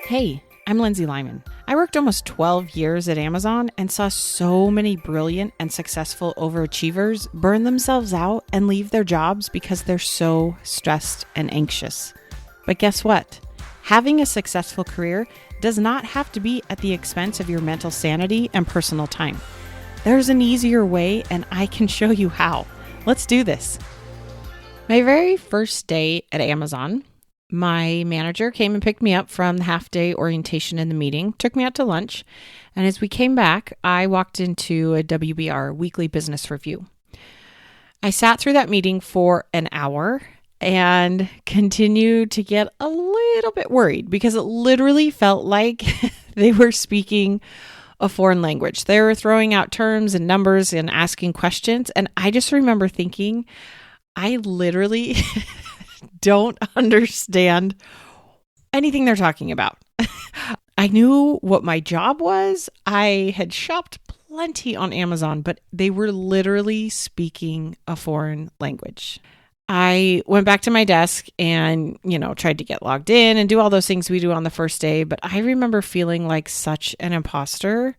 Hey, I'm Lindsay Lyman. I worked almost 12 years at Amazon and saw so many brilliant and successful overachievers burn themselves out and leave their jobs because they're so stressed and anxious. But guess what? Having a successful career does not have to be at the expense of your mental sanity and personal time. There's an easier way, and I can show you how. Let's do this. My very first day at Amazon, my manager came and picked me up from the half-day orientation in the meeting, took me out to lunch, and as we came back, I walked into a WBR weekly business review. I sat through that meeting for an hour and continued to get a little bit worried because it literally felt like they were speaking a foreign language. They were throwing out terms and numbers and asking questions, and I just remember thinking, I literally don't understand anything they're talking about. I knew what my job was. I had shopped plenty on Amazon, but they were literally speaking a foreign language. I went back to my desk and, tried to get logged in and do all those things we do on the first day. But I remember feeling like such an imposter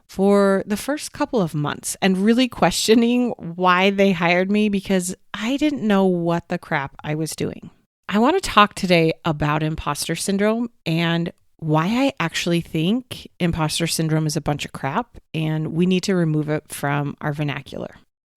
for the first couple of months and really questioning why they hired me because I didn't know what the crap I was doing. I want to talk today about imposter syndrome and why I actually think imposter syndrome is a bunch of crap and we need to remove it from our vernacular.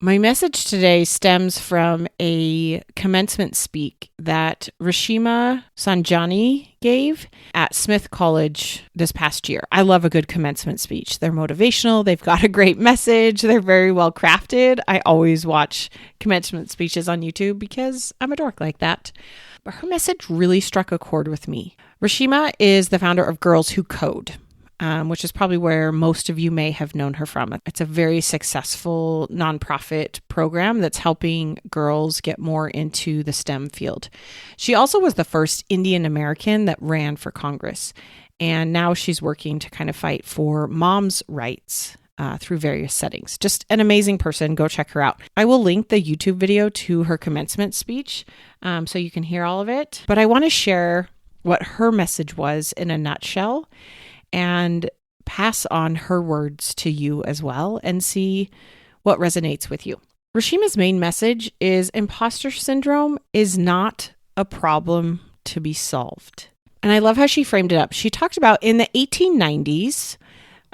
My message today stems from a commencement speak that Reshma Saunjani gave at Smith College this past year. I love a good commencement speech. They're motivational. They've got a great message. They're very well crafted. I always watch commencement speeches on YouTube because I'm a dork like that. But her message really struck a chord with me. Reshma is the founder of Girls Who Code, which is probably where most of you may have known her from. It's a very successful nonprofit program that's helping girls get more into the STEM field. She also was the first Indian American that ran for Congress, and now she's working to kind of fight for moms' rights through various settings. Just an amazing person. Go check her out. I will link the YouTube video to her commencement speech so you can hear all of it. But I want to share what her message was in a nutshell and pass on her words to you as well and see what resonates with you. Reshma's main message is imposter syndrome is not a problem to be solved. And I love how she framed it up. She talked about in the 1890s,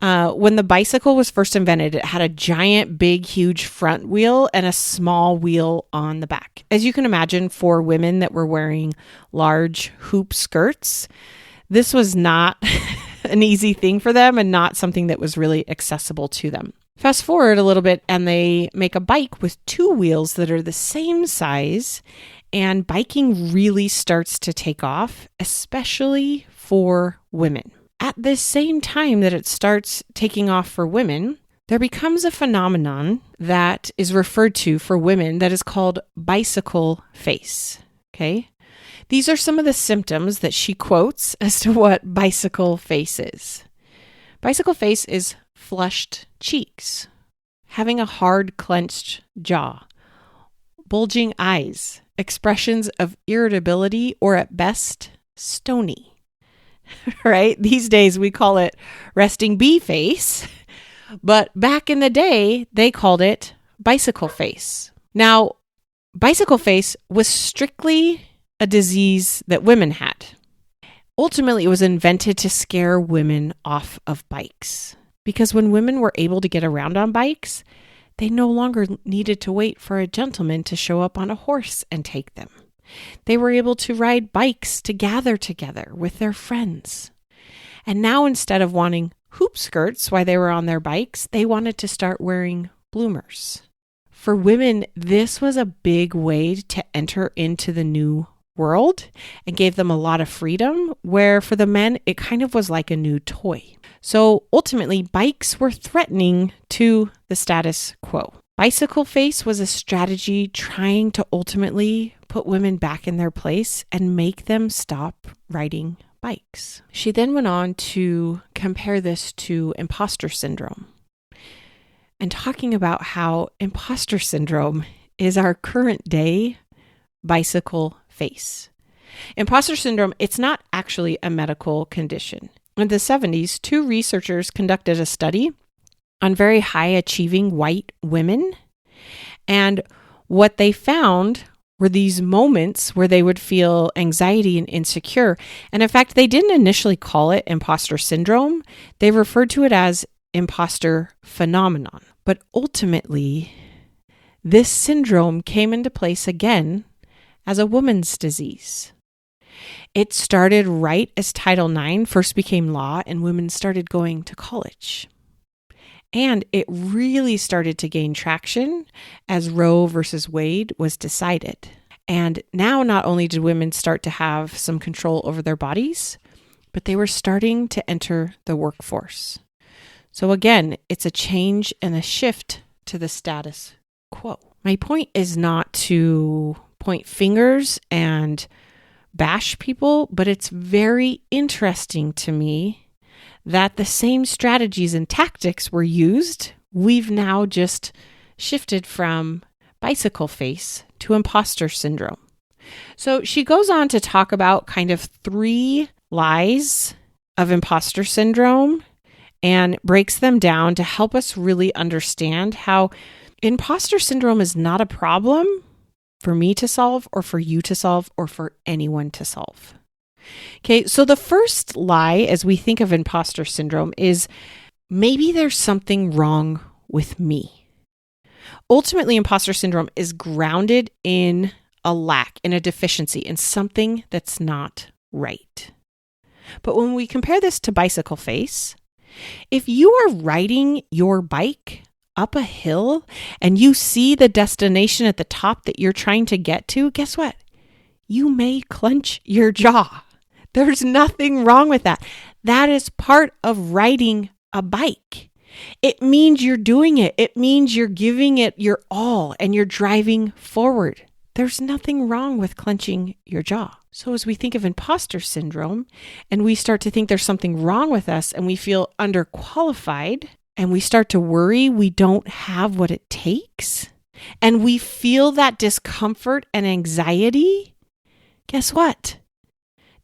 when the bicycle was first invented, it had a giant, big, huge front wheel and a small wheel on the back. As you can imagine, for women that were wearing large hoop skirts, this was not an easy thing for them and not something that was really accessible to them. Fast forward a little bit and they make a bike with two wheels that are the same size, and biking really starts to take off, especially for women. At the same time that it starts taking off for women, there becomes a phenomenon that is referred to for women that is called bicycle face. Okay? These are some of the symptoms that she quotes as to what bicycle face is. Bicycle face is flushed cheeks, having a hard clenched jaw, bulging eyes, expressions of irritability or at best stony. Right? These days we call it resting bee face, but back in the day they called it bicycle face. Now, bicycle face was strictly a disease that women had. Ultimately, it was invented to scare women off of bikes because when women were able to get around on bikes, they no longer needed to wait for a gentleman to show up on a horse and take them. They were able to ride bikes to gather together with their friends. And now instead of wanting hoop skirts while they were on their bikes, they wanted to start wearing bloomers. For women, this was a big way to enter into the new world and gave them a lot of freedom, where for the men, it kind of was like a new toy. So ultimately, bikes were threatening to the status quo. Bicycle face was a strategy trying to ultimately put women back in their place and make them stop riding bikes. She then went on to compare this to imposter syndrome and talking about how imposter syndrome is our current day bicycle face. Imposter syndrome, it's not actually a medical condition. In the 70s, two researchers conducted a study on very high achieving white women. And what they found were these moments where they would feel anxiety and insecure. And in fact, they didn't initially call it imposter syndrome. They referred to it as imposter phenomenon. But ultimately, this syndrome came into place again as a woman's disease. It started right as Title IX first became law and women started going to college. And it really started to gain traction as Roe versus Wade was decided. And now not only did women start to have some control over their bodies, but they were starting to enter the workforce. So again, it's a change and a shift to the status quo. My point is not to point fingers and bash people, but it's very interesting to me that the same strategies and tactics were used. We've now just shifted from bicycle face to imposter syndrome. So she goes on to talk about kind of 3 lies of imposter syndrome and breaks them down to help us really understand how imposter syndrome is not a problem for me to solve or for you to solve or for anyone to solve. Okay, so the first lie as we think of imposter syndrome is maybe there's something wrong with me. Ultimately, imposter syndrome is grounded in a lack, in a deficiency, in something that's not right. But when we compare this to bicycle face, if you are riding your bike up a hill and you see the destination at the top that you're trying to get to, guess what? You may clench your jaw. There's nothing wrong with that. That is part of riding a bike. It means you're doing it. It means you're giving it your all and you're driving forward. There's nothing wrong with clenching your jaw. So as we think of imposter syndrome and we start to think there's something wrong with us and we feel underqualified and we start to worry we don't have what it takes and we feel that discomfort and anxiety, guess what?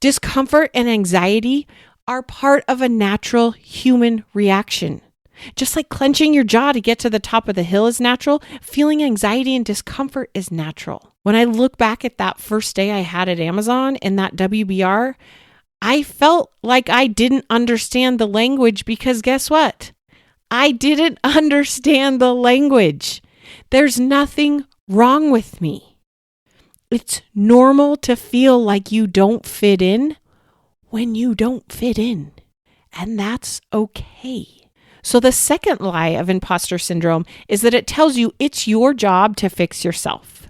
Discomfort and anxiety are part of a natural human reaction. Just like clenching your jaw to get to the top of the hill is natural, feeling anxiety and discomfort is natural. When I look back at that first day I had at Amazon in that WBR, I felt like I didn't understand the language because guess what? I didn't understand the language. There's nothing wrong with me. It's normal to feel like you don't fit in when you don't fit in, and that's okay. So the second lie of imposter syndrome is that it tells you it's your job to fix yourself.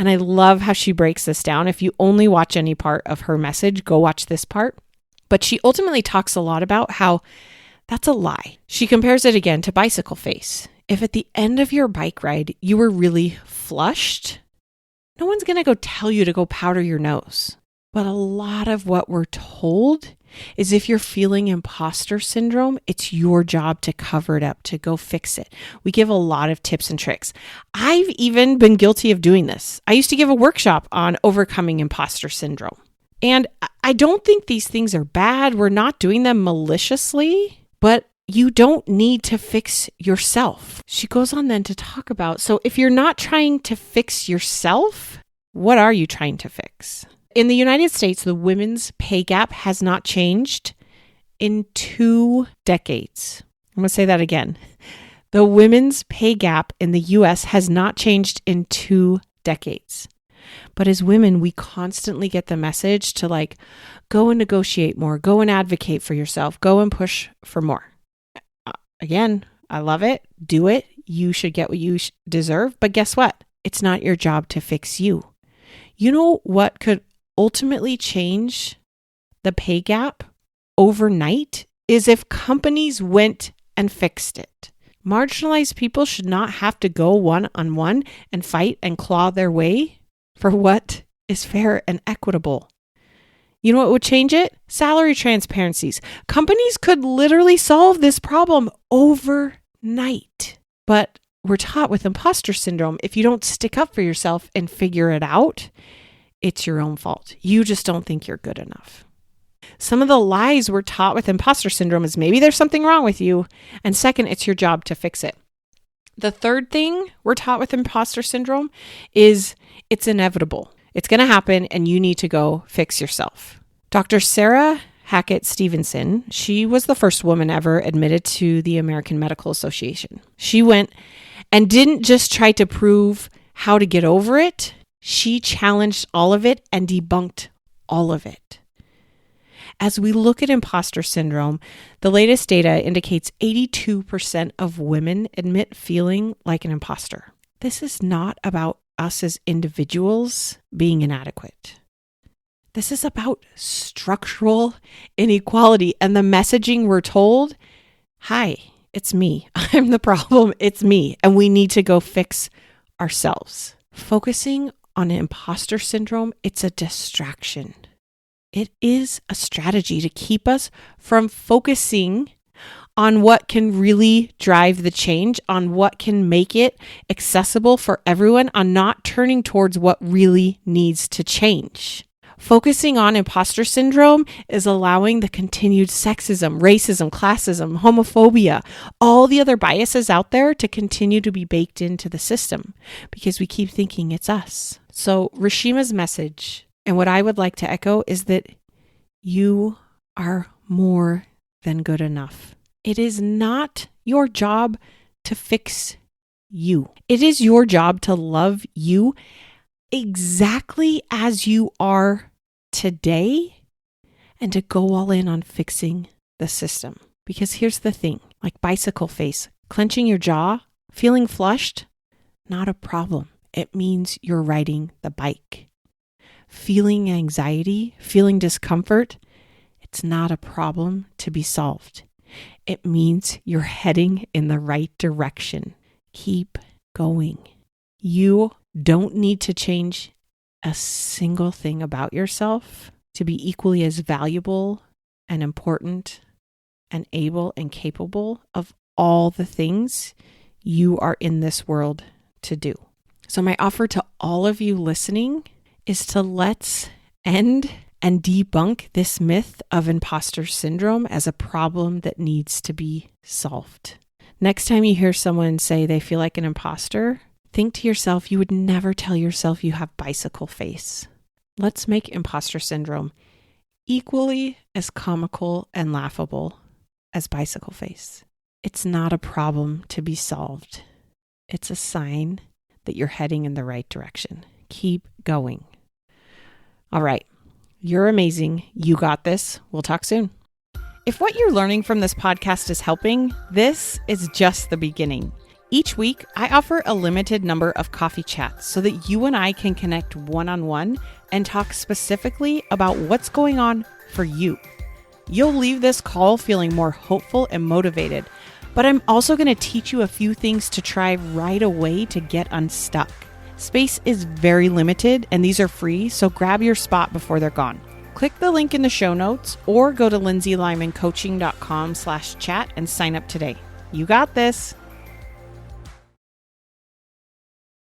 And I love how she breaks this down. If you only watch any part of her message, go watch this part. But she ultimately talks a lot about how that's a lie. She compares it again to bicycle face. If at the end of your bike ride, you were really flushed, no one's going to go tell you to go powder your nose. But a lot of what we're told is if you're feeling imposter syndrome, it's your job to cover it up, to go fix it. We give a lot of tips and tricks. I've even been guilty of doing this. I used to give a workshop on overcoming imposter syndrome. And I don't think these things are bad. We're not doing them maliciously, but you don't need to fix yourself. She goes on then to talk about, so if you're not trying to fix yourself, what are you trying to fix? In the United States, the women's pay gap has not changed in 2 decades. I'm going to say that again. The women's pay gap in the US has not changed in 2 decades. But as women, we constantly get the message to go and negotiate more, go and advocate for yourself, go and push for more. Again, I love it. Do it. You should get what you deserve. But guess what? It's not your job to fix you. You know what could ultimately change the pay gap overnight is if companies went and fixed it. Marginalized people should not have to go one-on-one and fight and claw their way for what is fair and equitable. You know what would change it? Salary transparencies. Companies could literally solve this problem overnight. But we're taught with imposter syndrome, if you don't stick up for yourself and figure it out, it's your own fault. You just don't think you're good enough. Some of the lies we're taught with imposter syndrome is maybe there's something wrong with you. And second, it's your job to fix it. The third thing we're taught with imposter syndrome is it's inevitable. It's going to happen and you need to go fix yourself. Dr. Sarah Hackett Stevenson, she was the first woman ever admitted to the American Medical Association. She went and didn't just try to prove how to get over it. She challenged all of it and debunked all of it. As we look at imposter syndrome, the latest data indicates 82% of women admit feeling like an imposter. This is not about us as individuals being inadequate. This is about structural inequality and the messaging we're told, hi, it's me. I'm the problem. It's me. And we need to go fix ourselves. Focusing on imposter syndrome, it's a distraction. It is a strategy to keep us from focusing on what can really drive the change, on what can make it accessible for everyone, on not turning towards what really needs to change. Focusing on imposter syndrome is allowing the continued sexism, racism, classism, homophobia, all the other biases out there to continue to be baked into the system because we keep thinking it's us. So Reshma's message, and what I would like to echo, is that you are more than good enough. It is not your job to fix you. It is your job to love you exactly as you are today and to go all in on fixing the system. Because here's the thing, like bicycle face, clenching your jaw, feeling flushed, not a problem. It means you're riding the bike. Feeling anxiety, feeling discomfort, it's not a problem to be solved. It means you're heading in the right direction. Keep going. You don't need to change a single thing about yourself to be equally as valuable and important and able and capable of all the things you are in this world to do. So my offer to all of you listening is to let's end and debunk this myth of imposter syndrome as a problem that needs to be solved. Next time you hear someone say they feel like an imposter, think to yourself, you would never tell yourself you have bicycle face. Let's make imposter syndrome equally as comical and laughable as bicycle face. It's not a problem to be solved. It's a sign that you're heading in the right direction. Keep going. All right. You're amazing. You got this. We'll talk soon. If what you're learning from this podcast is helping, this is just the beginning. Each week, I offer a limited number of coffee chats so that you and I can connect one-on-one and talk specifically about what's going on for you. You'll leave this call feeling more hopeful and motivated, but I'm also going to teach you a few things to try right away to get unstuck. Space is very limited and these are free, so grab your spot before they're gone. Click the link in the show notes or go to lindsaylymancoaching.com/chat and sign up today. You got this.